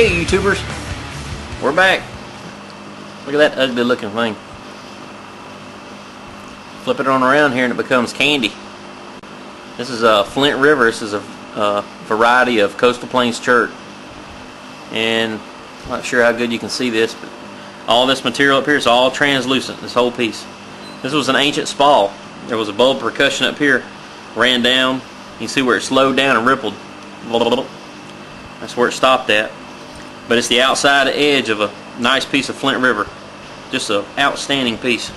Hey YouTubers, we're back. Look at that ugly looking thing. Flip it on around here and it becomes candy. This is a Flint River. This is a variety of coastal plains chert. And I'm not sure how good you can see this, but all this material up here is all translucent, this whole piece. This was an ancient spall. There was a bulb percussion up here, ran down. You can see where it slowed down and rippled. That's where it stopped at. But it's the outside edge of a nice piece of Flint River. Just an outstanding piece.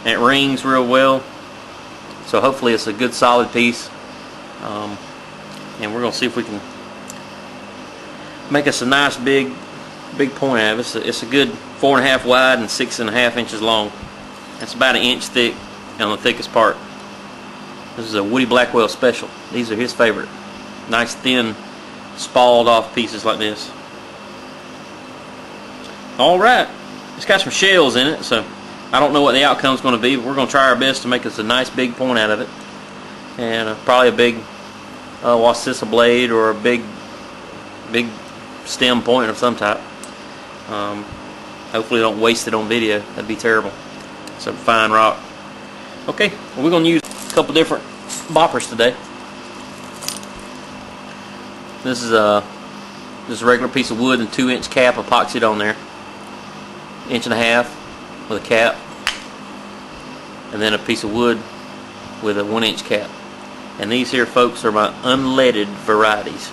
And it rings real well. So hopefully it's a good solid piece. And we're going to see if we can make us a nice big point out of it. It's a good 4.5 wide and 6.5 inches long. It's about 1 inch thick on the thickest part. This is a Woody Blackwell special. These are his favorite. Nice thin spalled off pieces like this. Alright, it's got some shells in it, so I don't know what the outcome's going to be, but we're going to try our best to make us a nice big point out of it. And probably a big Wassissa blade or a big stem point of some type. Hopefully don't waste it on video. That'd be terrible. Some fine rock. Okay, well, we're going to use a couple different boppers today. This is just a regular piece of wood and 2-inch cap epoxied on there. 1.5 inch with a cap, and then a piece of wood with a 1-inch cap. And these here, folks, are my unleaded varieties.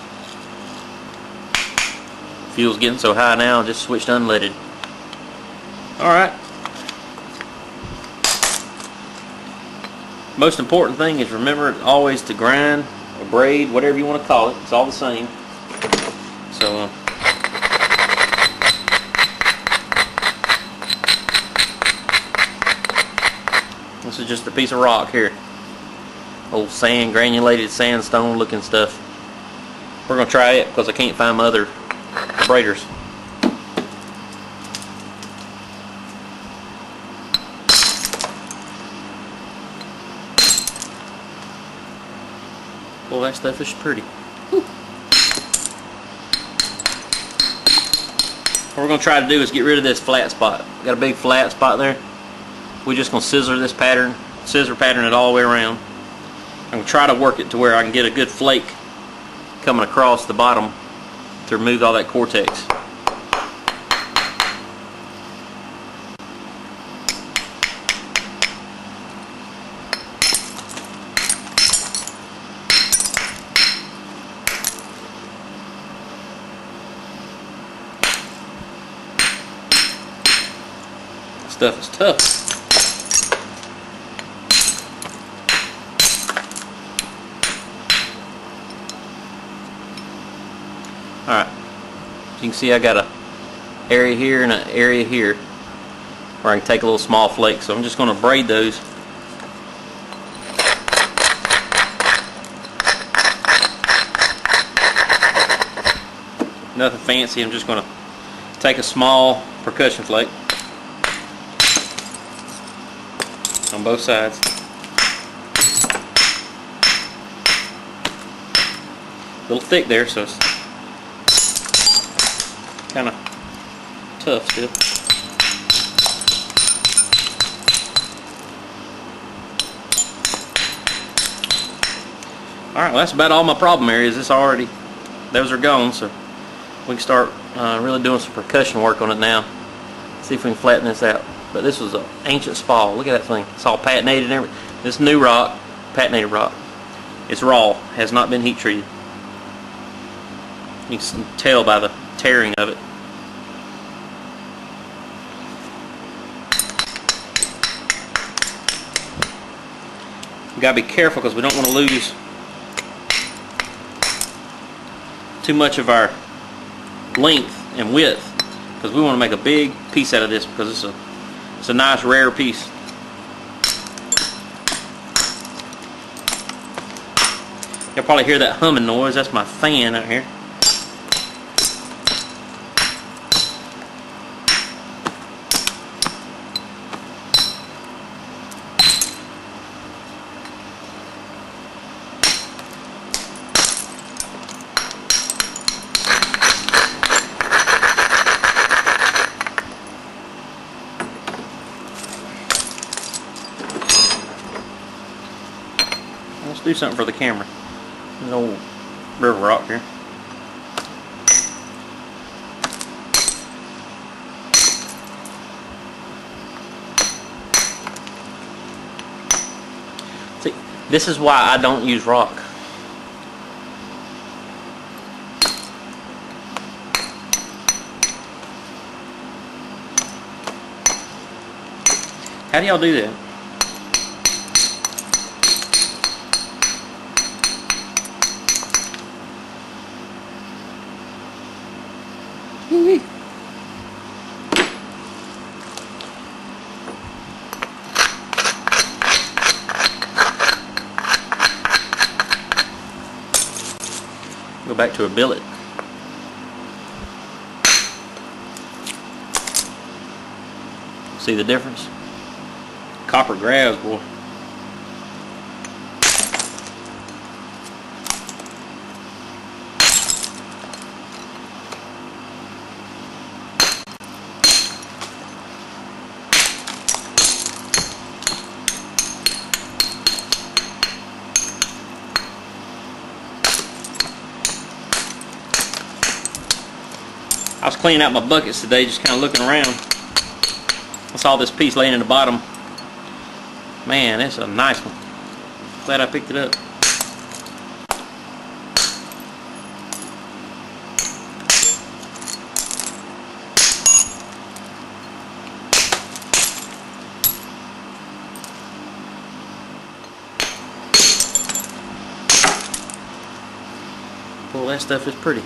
Fuel's getting so high now, I just switched to unleaded. Alright. Most important thing is remember always to grind or braid, whatever you want to call it. It's all the same. So this is just a piece of rock here. Old sand, granulated sandstone looking stuff. We're going to try it because I can't find my other braiders. Boy, that stuff is pretty. Whew. What we're going to try to do is get rid of this flat spot. Got a big flat spot there. We're just going to scissor this pattern, it all the way around. I'm going to try to work it to where I can get a good flake coming across the bottom to remove all that cortex. This stuff is tough. Alright, so you can see I got an area here and an area here where I can take a little small flake, so I'm just going to braid those. Nothing fancy, I'm just going to take a small percussion flake on both sides. A little thick there, so it's kind of tough still. Alright, well, that's about all my problem areas. Those are gone, so we can start really doing some percussion work on it now. See if we can flatten this out. But this was an ancient spall. Look at that thing. It's all patinated and everything. This new rock, patinated rock, it's raw, has not been heat treated. You can tell by the tearing of it. We gotta be careful because we don't want to lose too much of our length and width, because we want to make a big piece out of this because it's a nice rare piece. You'll probably hear that humming noise. That's my fan out here. do something for the camera. An old river rock here. See, this is why I don't use rock. How do y'all do that? Go back to a billet. See the difference? Copper grabs, boy. I was cleaning out my buckets today, just kind of looking around. I saw this piece laying in the bottom. Man, it's a nice one. Glad I picked it up. Boy, that stuff is pretty.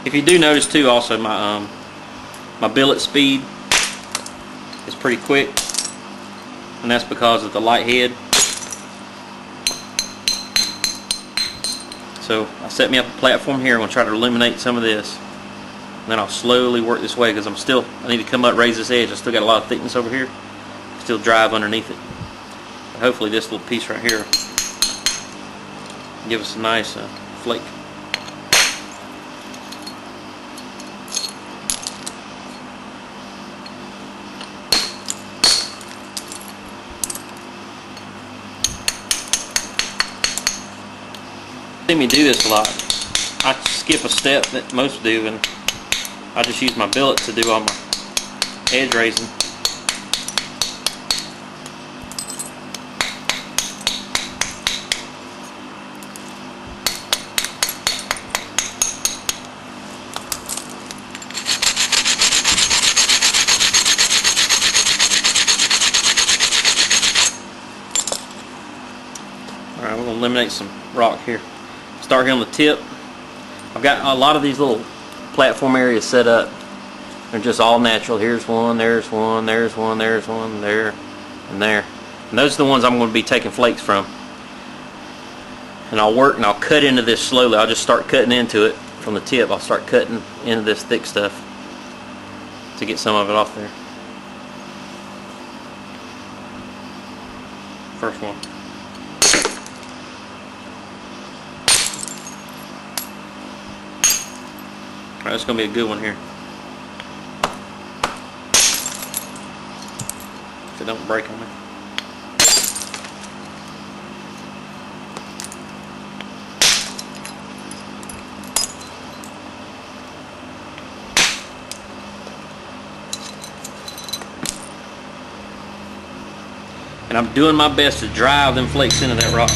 If you do notice too, also my billet speed is pretty quick, and that's because of the light head. So I set me up a platform here. I'm going to try to illuminate some of this, and then I'll slowly work this way because I need to come up, raise this edge. I still got a lot of thickness over here. Still drive underneath it. But hopefully this little piece right here will give us a nice flake. See me do this a lot. I skip a step that most do, and I just use my billet to do all my edge raising. Alright, we're going to eliminate some rock here. Start here on the tip. I've got a lot of these little platform areas set up. They're just all natural. Here's one, there's one, there's one, there's one, there, and there. And those are the ones I'm going to be taking flakes from. And I'll work and I'll cut into this slowly. I'll just start cutting into it from the tip. I'll start cutting into this thick stuff to get some of it off there. First one. Alright, that's going to be a good one here. If it don't break on me. And I'm doing my best to drive them flakes into that rock.